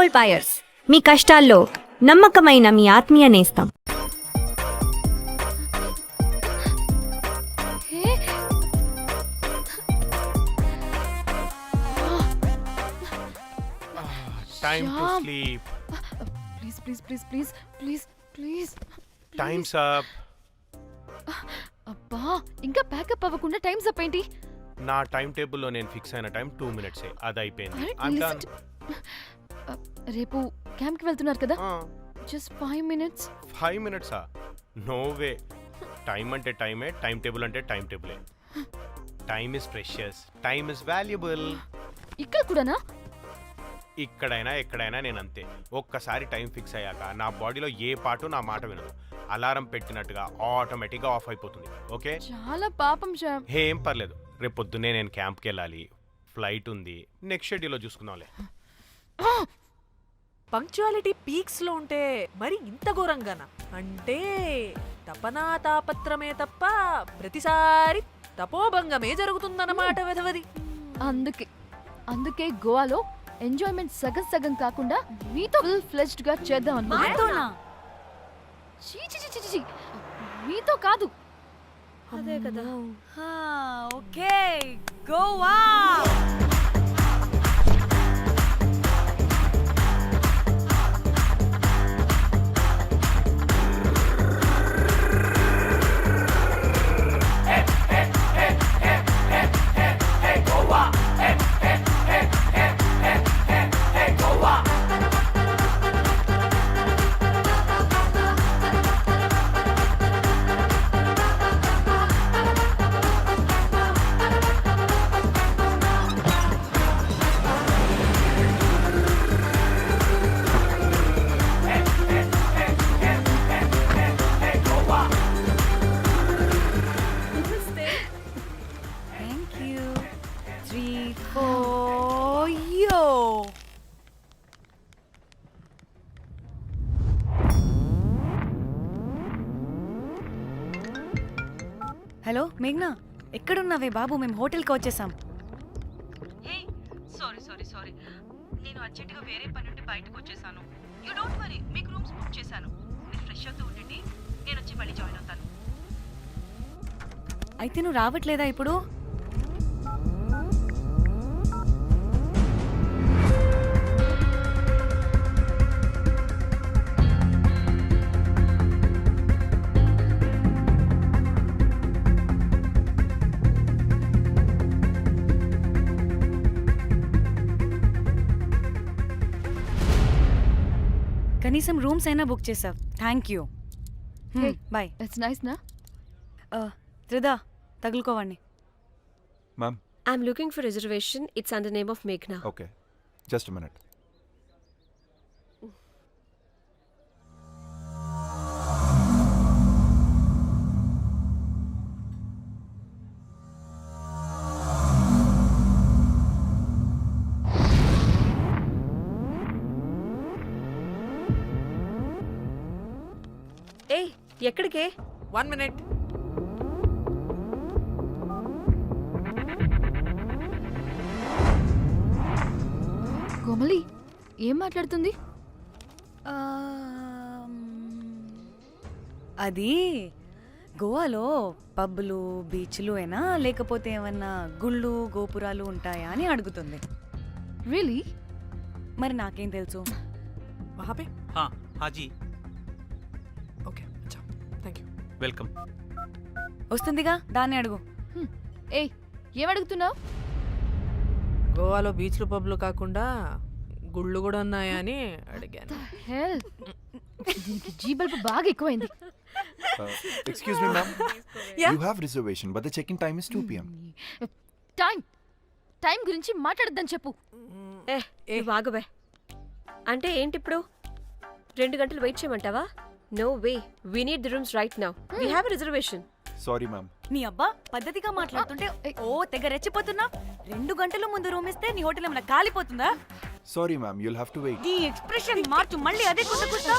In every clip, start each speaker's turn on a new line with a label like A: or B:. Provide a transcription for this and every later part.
A: Gold buyers, మీ కష్టాల్లో నమ్మకమైన మీ ఆత్మీయ నేస్తం.
B: Time to sleep.
C: Please.
B: Time's up.
C: అబ్బా, ఇంకా ప్యాకప్ అవ్వకుండా టైమ్స్ అప్ ఏంటి?
B: నా టైం టేబుల్లో నేను ఫిక్స్ అయిన టైం 2 minutes అది అయిపోయింది.
C: రేపు క్యాంప్ కి వెళ్తున్నారు కదా? Just 5 minutes.
B: 5 minutes? No way. Time అంటే టైమే, టైం టేబుల్ అంటే టైం టేబులే. Time is precious, time is valuable.
C: ఇక్కడ కూడానా?
B: ఇక్కడైనా ఎక్కడైనా నేను అంతే. ఒక్కసారి టైం ఫిక్స్ అయ్యాక నా బాడీలో ఏ పాటు నా మాట వినదు. అలారం పెట్టినట్టుగా ఆటోమేటిక్గా ఆఫ్ అయిపోతుంది. ఓకే,
C: చాలా పాపం శ్యామ్.
B: ఏం పర్లేదు, రేపు పొద్దున్నే నేను క్యాంప్కి వెళ్ళాలి, ఫ్లైట్ ఉంది. నెక్స్ట్ షెడ్యూల్లో చూసుకుందాంలే.
D: పంక్చువాలిటీ పీక్స్ లో ఉంటే మరి ఇంత ఘోరంగానా? అంటే తపనా తాపత్రమే తప్ప ప్రతిసారి తపోభంగమే జరుగుతుందన్నమాట వెధవది.
C: అందుకే గోవాలో ఎంజాయ్మెంట్ సగం సగం కాకుండా మీతో ఫుల్ ఫ్లెజ్డ్ గా చేద్దాం అనుకున్నా. మీతో కాదు.
A: అదే కదా. ఓకే, గోవా.
E: హలో మేఘ్నా, ఎక్కడున్నావే బాబు? మేము హోటల్కి వచ్చేసాం.
F: సారీ నేను అర్జెంటుగా వేరే పని నుండి బయటకు వచ్చేసాను. యూ డోంట్ వరీ, మీకు రూమ్స్ బుక్ చేశాను. మీరు ఫ్రెష్ అవుతూ ఉండండి, నేను వచ్చి మళ్ళీ జాయిన్ అవుతాను.
E: అయితే నువ్వు రావట్లేదా ఇప్పుడు? కనీసం రూమ్స్ అయినా బుక్ చేసావు, thank you. Bye.
C: It's nice నా.
E: త్రిదా, తగులుకోవండి.
G: Ma'am.
A: I'm looking for reservation. It's under name of Meghna.
G: Okay. Just a minute.
A: ఏ ఎక్కడికే?
D: 1 minute.
C: కోమలి ఏం మాట్లాడుతుంది?
E: అది గోవాలో పబ్బులు బీచ్లు అయినా లేకపోతే ఏమన్నా గుళ్ళు గోపురాలు ఉంటాయా అని అడుగుతుంది.
C: రియలీ?
E: మరి నాకేం తెలుసు?
D: वहाँ पे?
H: हाँ जी,
D: ओके, अच्छा, थैंक यू.
H: वेलकम.
E: వస్తుందిగా, దాన్ని అడుగు.
C: ఏయ్, ఏం అడుగుతున్నావు?
D: గోవాలో బీచ్లు పబ్లు కాకుండా గుళ్ళు కూడా ఉన్నాయా అని అడిగాను.
C: హెల్, దీనికి జీ బల్బ్ బాగా ఎక్కువైంది.
G: Excuse me, ma'am.
D: Yeah?
G: You have reservation, but the check-in time is 2 p.m.
C: Time గురించి మాట్లాడద్దని చెప్పు.
A: బాగుబే. అంటే ఏంటి ఇప్పుడు 2 గంటలు వెయిట్ చేయమంటావా? No way, we need the rooms right now. We have a reservation.
G: Sorry, ma'am.
E: నీ అబ్బా పద్ధతిగా మాట్లాడుతుంటే ఓ తెగ రెచ్చిపోతున్నా. 2 గంటల ముందు రూమ్ ఇస్తే నీ హోటల్ ఏమైనా కాలిపోతుందా?
G: Sorry, ma'am. You'll have to wait.
E: నీ ఎక్స్ప్రెషన్ మార్చు, మళ్ళీ అదే కుట్టుకుంటా.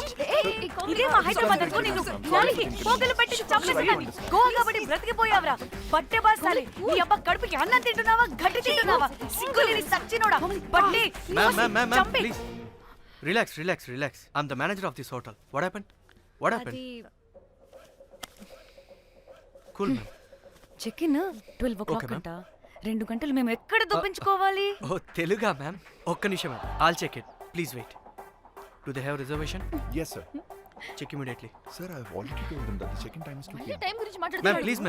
E: ఇదే మా హైదరాబాద్ అనుకో, నిన్ను గాలికి పోగలు పెట్టి చంపేసేదాన్ని. గోవా కాబట్టి బ్రతికిపోయావరా పట్టే బాసాలి. నీ అబ్బా కడుపుకి అన్నం తింటున్నావా, గడ్డి తింటున్నావా? సిగ్గులేని సచ్చినోడా. పట్టి
H: Ma'am,
E: చంపి.
H: please. Relax I'm the manager of this hotel. What happen?
A: అది
H: cool ma'am.
E: Check in 12 o'clock
H: Okay, ma'am.
E: అంట. 2 గంటలు మేము ఎక్కడ దొప్పించుకోవాలి?
H: ఓ తెలుగా మ్యామ్? ఒక్క నిమిషం ma'am, I'll check it. Please wait. Do they have reservation?
G: Yes, sir.
H: Check immediately.
G: Sir, I've already told them that the check-in time is 2
C: మళ్ళీ
G: p.m.
C: Time గురించి
H: ma'am
C: మాట్లాడుతున్నాడు.
H: Please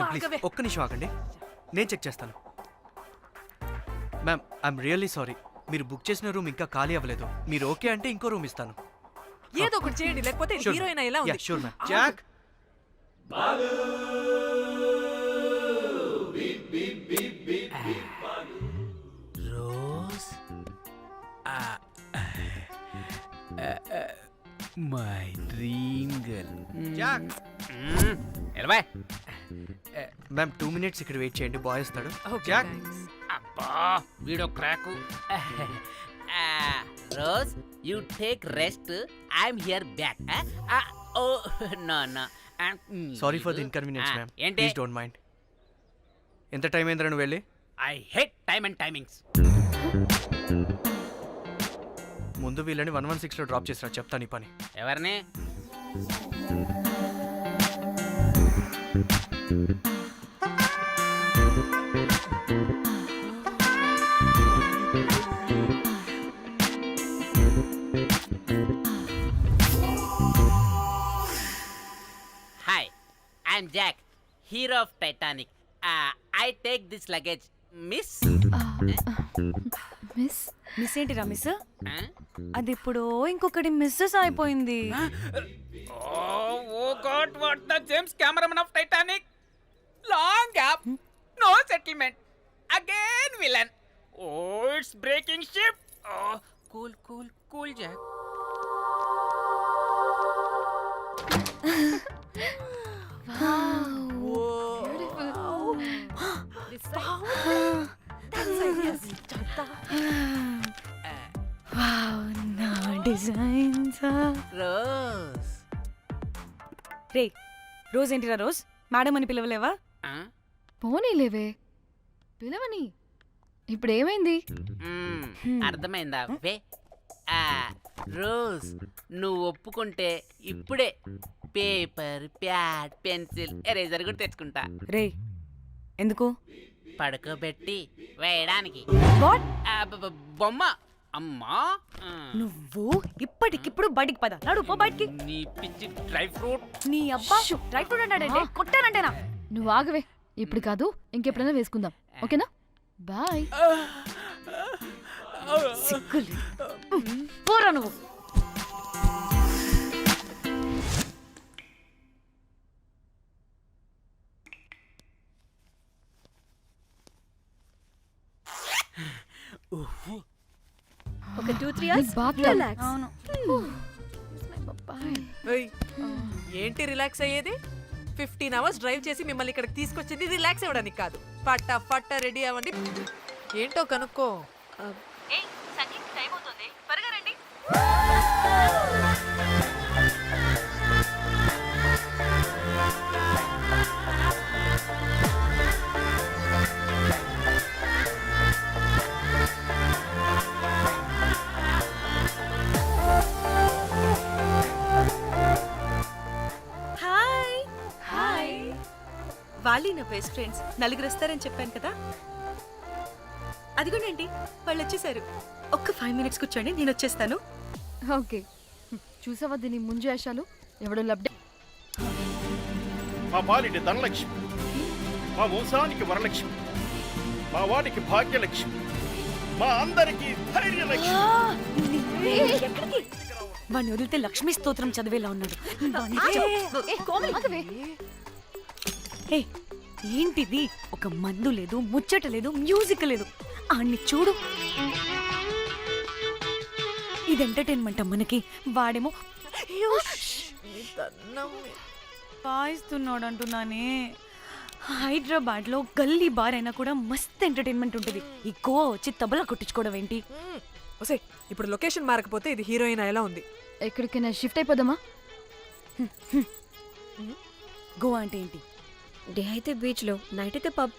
H: ఒక్క నిమిషం ఆగండి, నేను చెక్ చేస్తాను. మ్యామ్ ఐఎమ్ రియల్లీ సారీ, మీరు book చేసిన రూమ్ ఇంకా ఖాళీ అవ్వలేదు. మీరు ఓకే అంటే ఇంకో రూమ్ ఇస్తాను.
D: ఏదో ఒకటి చేయండి, లేకపోతే హీరోయిన్ ఎలా ఉంది?
H: Sure ma'am. Jack
I: Rose my dream girl.
H: Jack
I: ఎలవా
H: మ్యామ్ 2 minutes ఇక్కడ వెయిట్ చేయండి, బాయ్ వస్తాడు.
D: Okay,
H: Jack
D: thanks.
I: అబ్బా వీడో క్రాకు. Rose you take rest, I'm here back. Oh no no
H: sorry for the inconvenience ma'am,
I: ఏంటి?
H: Please don't mind. ఎంత time అయిందిరా నువ్వు వెళ్ళి?
I: I hate time and timings.
H: ముందు వీళ్ళని 116 లో డ్రాప్ చేసిరా, చెప్తాను ఈ పని.
I: ఎవరిని? Hi, I'm Jack, hero of Titanic. I take this luggage miss.
C: Miss
E: miss ఏంటిరా మిస్? అది ఇప్పుడు ఇంకొకటి మిస్సెస్ అయిపోయింది.
I: Oh God, what the James Cameron of Titanic? Long gap, no settlement. Again villain. Oh, it's breaking ship. Oh, cool, Jack.
E: నా designs.
I: Rose.
E: రే rose ఏంటిరా rose? Madam అని పిలవలేవా?
C: పోనీలేవే, పిలవని. ఇప్పుడు ఏమైంది?
I: అర్థమైందా? వే రోజ్, నువ్వు ఒప్పుకుంటే ఇప్పుడే పేపర్, ప్యాడ్, పెన్సిల్, ఎరేజర్ కూడా తెచ్చుకుంటా.
E: రే ఎందుకు?
I: పడుకోబెట్టి వేయడానికి.
E: వాట్?
I: బొమ్మ. అమ్మా,
E: నువ్వు ఇప్పటికిప్పుడు బయటికి పద. నడు పో బయటికి.
I: నీ పిచ్చి డ్రై ఫ్రూట్.
E: నీ అబ్బా డ్రై ఫ్రూట్ అన్నాడంటే కొట్టానంటేనా?
C: నువ్వు ఆగవే, ఇప్పుడు కాదు ఇంకెప్పుడైనా వేసుకుందాం, ఓకేనా? బాయ్.
E: సిగ్గులు. పోరా నువ్వు.
A: ఒక 2-3 hours
C: bathroom.
A: relax.
E: అవును.
D: ఏయ్, ఏంటి రిలాక్స్ అయ్యేది? 15 hours డ్రైవ్ చేసి మిమ్మల్ని ఇక్కడికి తీసుకొచ్చింది రిలాక్స్ అవ్వడానికి కాదు. పట్ట రెడీ అవ్వండి. ఏంటో కనుక్కో.
F: ఏయ్ సంగీత్ టైం అవుతుంది, త్వరగా రండి. హాయ్. వాళ్ళే నా బెస్ట్ ఫ్రెండ్స్. నలుగురు వస్తారని చెప్పాను కదా, అదిగోనండి వాళ్ళు వచ్చేసారు. ఒక్క 5 minutes కూర్చోండి, నేను వచ్చేస్తాను.
C: ఓకే, చూసావా దీని ముంజు వేషాలు? ఎవడో లబ్డే.
J: మా పాలిటి ధనలక్ష్మి, మా వంశానికి వరలక్ష్మి, మా వాడికి భాగ్యలక్ష్మి, మా అందరికి ధైర్యలక్ష్మి.
E: ఎక్కడికి? వాడిని వదిలితే లక్ష్మీ స్తోత్రం చదివేలా ఉన్నాడు.
C: ఆగవే.
E: ఏ ఏంటిది? ఒక మందు లేదు, ముచ్చట లేదు, మ్యూజిక్ లేదు. ఆన్ని చూడు. ఇది ఎంటర్టైన్మెంట్ మనకి. వాడేమో పాయిస్తున్నాడు అంటున్నానే. హైదరాబాద్ లో గల్లీ బార్ అయినా కూడా మస్త్ ఎంటర్టైన్మెంట్ ఉంటుంది. ఈ గోవా వచ్చి తబలా కొట్టించుకోవడం ఏంటి?
D: ఒసే, ఇప్పుడు లొకేషన్ మారకపోతే ఇది హీరోయిన్ ఎలా ఉంది?
C: ఎక్కడికైనా షిఫ్ట్ అయిపోదామా?
E: గోవా అంటే ఏంటి?
A: డే అయితే బీచ్ లో, నైట్ అయితే పబ్.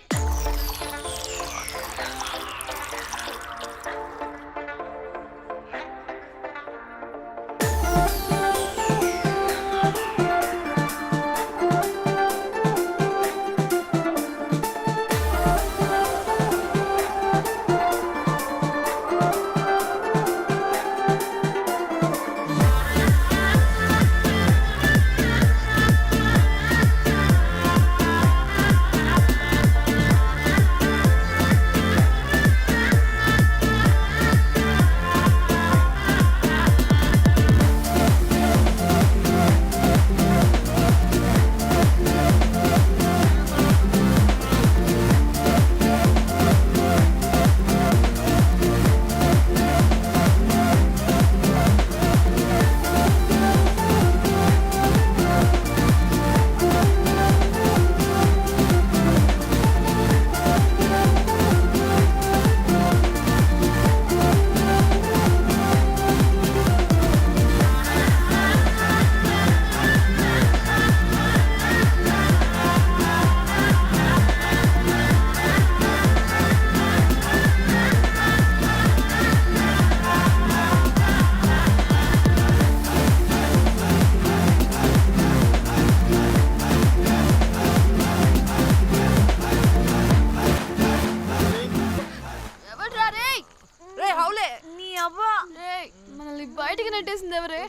C: బయటికి నెట్టేసింది ఎవరే?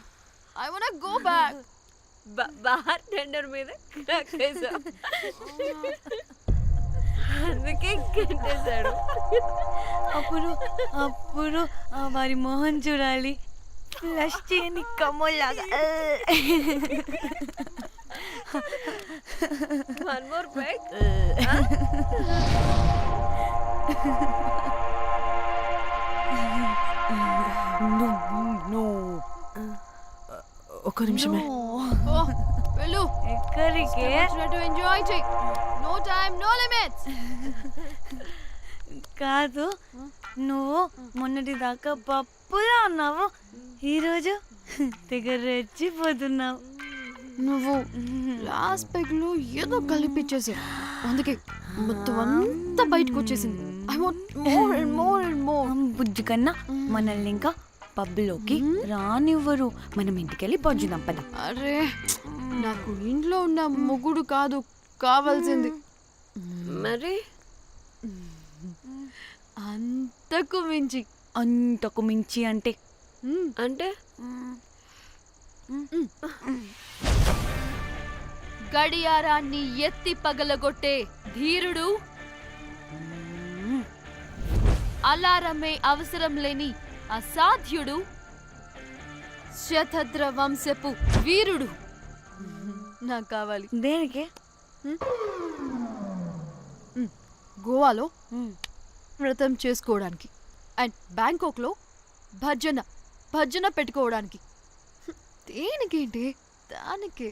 C: I want go back.
A: Bar tender మీద కక్కేసా. అందుకే కట్టేశాడు.
E: అప్పుడు అప్పుడు వారి మొహం చూడాలి, ఫ్లష్ చేయని కమ్మోల్లాగా.
A: One more break.
H: ఒక్క నిమిషమే.
C: వెళ్ళు.
E: ఎక్కడికే?
C: ఎంజాయ్ చెయ్యి. No time no limits.
E: కాదు, నువ్వు మొన్నటి దాకా పప్పులా ఉన్నావు, ఈరోజు తెగ రెచ్చిపోతున్నావు.
C: నువ్వు లాస్ట్ పెగ్ లో ఏదో కలిపిచ్చేసావు, అందుకే మొత్తం అంతా బయటకు వచ్చేసింది. I want more and more and more.
E: బుజ్జి కన్నా మనల్ని ఇంకా పబ్లోకి రానివ్వరు. మనం ఇంటికెళ్ళి పడుచుదాం పద.
C: అరే, నాకు ఇంట్లో ఉన్న మొగుడు కాదు కావాల్సింది.
A: మరి
C: అంతకు మించి.
E: అంతకు మించి అంటే
A: అంటే
C: గడియారాన్ని ఎత్తి పగలగొట్టే ధీరుడు, అలారమే అవసరం లేని అసాధ్యుడు, శతద్ర వంశపు వీరుడు నాకు కావాలి.
E: దేనికి?
C: గోవాలో వ్రతం చేసుకోవడానికి అండ్ బ్యాంకాక్లో భజన పెట్టుకోవడానికి. దేనికేంటి? దానికే.